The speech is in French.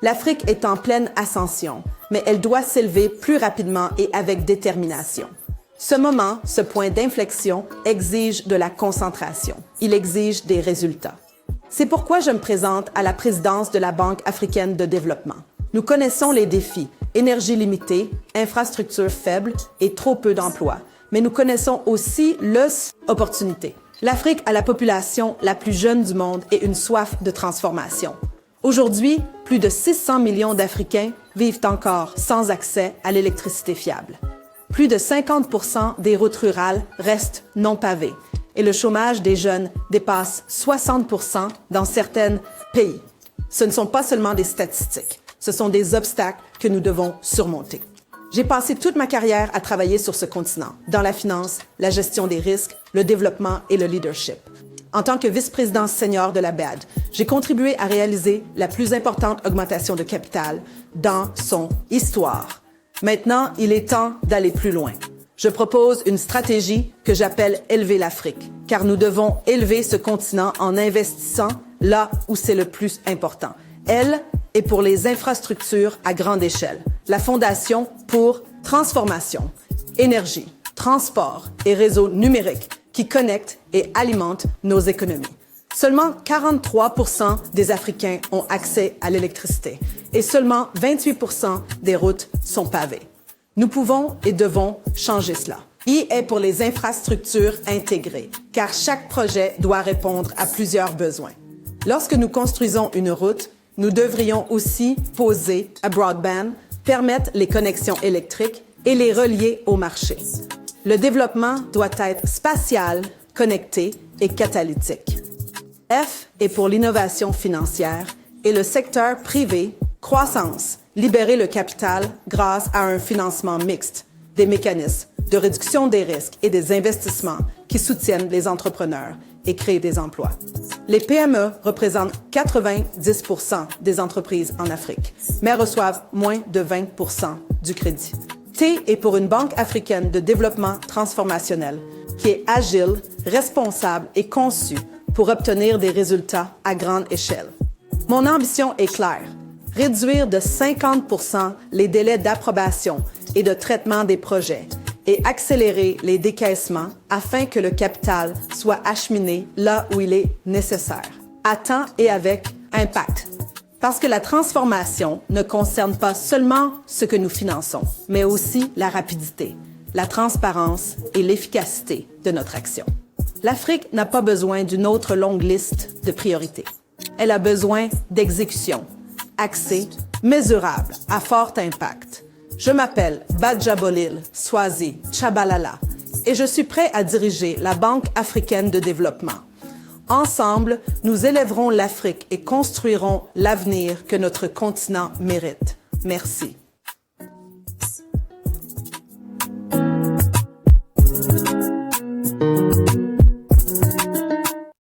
L'Afrique est en pleine ascension, mais elle doit s'élever plus rapidement et avec détermination. Ce moment, ce point d'inflexion, exige de la concentration. Il exige des résultats. C'est pourquoi je me présente à la présidence de la Banque africaine de développement. Nous connaissons les défis, énergie limitée, infrastructures faibles et trop peu d'emplois. Mais nous connaissons aussi les opportunités. L'Afrique a la population la plus jeune du monde et une soif de transformation. Aujourd'hui, plus de 600 millions d'Africains vivent encore sans accès à l'électricité fiable. Plus de 50% des routes rurales restent non pavées et le chômage des jeunes dépasse 60% dans certains pays. Ce ne sont pas seulement des statistiques, ce sont des obstacles que nous devons surmonter. J'ai passé toute ma carrière à travailler sur ce continent, dans la finance, la gestion des risques, le développement et le leadership. En tant que vice-présidente senior de la BAD, j'ai contribué à réaliser la plus importante augmentation de capital dans son histoire. Maintenant, il est temps d'aller plus loin. Je propose une stratégie que j'appelle « Élever l'Afrique », car nous devons élever ce continent en investissant là où c'est le plus important. Elle est pour les infrastructures à grande échelle, la Fondation pour transformation, énergie, transport et réseaux numériques qui connectent et alimentent nos économies. Seulement 43% des Africains ont accès à l'électricité et seulement 28% des routes sont pavées. Nous pouvons et devons changer cela. I est pour les infrastructures intégrées, car chaque projet doit répondre à plusieurs besoins. Lorsque nous construisons une route, nous devrions aussi poser un broadband, permettre les connexions électriques et les relier au marché. Le développement doit être spatial, connecté et catalytique. F est pour l'innovation financière et le secteur privé, croissance, libérer le capital grâce à un financement mixte, des mécanismes de réduction des risques et des investissements qui soutiennent les entrepreneurs et créent des emplois. Les PME représentent 90% des entreprises en Afrique, mais reçoivent moins de 20% du crédit. T est pour une banque africaine de développement transformationnel qui est agile, responsable et conçue pour obtenir des résultats à grande échelle. Mon ambition est claire. Réduire de 50% les délais d'approbation et de traitement des projets et accélérer les décaissements afin que le capital soit acheminé là où il est nécessaire, à temps et avec impact. Parce que la transformation ne concerne pas seulement ce que nous finançons, mais aussi la rapidité, la transparence et l'efficacité de notre action. L'Afrique n'a pas besoin d'une autre longue liste de priorités. Elle a besoin d'exécution, axée, mesurable, à fort impact. Je m'appelle Badjabolil Swazi Tshabalala et je suis prêt à diriger la Banque africaine de développement. Ensemble, nous élèverons l'Afrique et construirons l'avenir que notre continent mérite. Merci.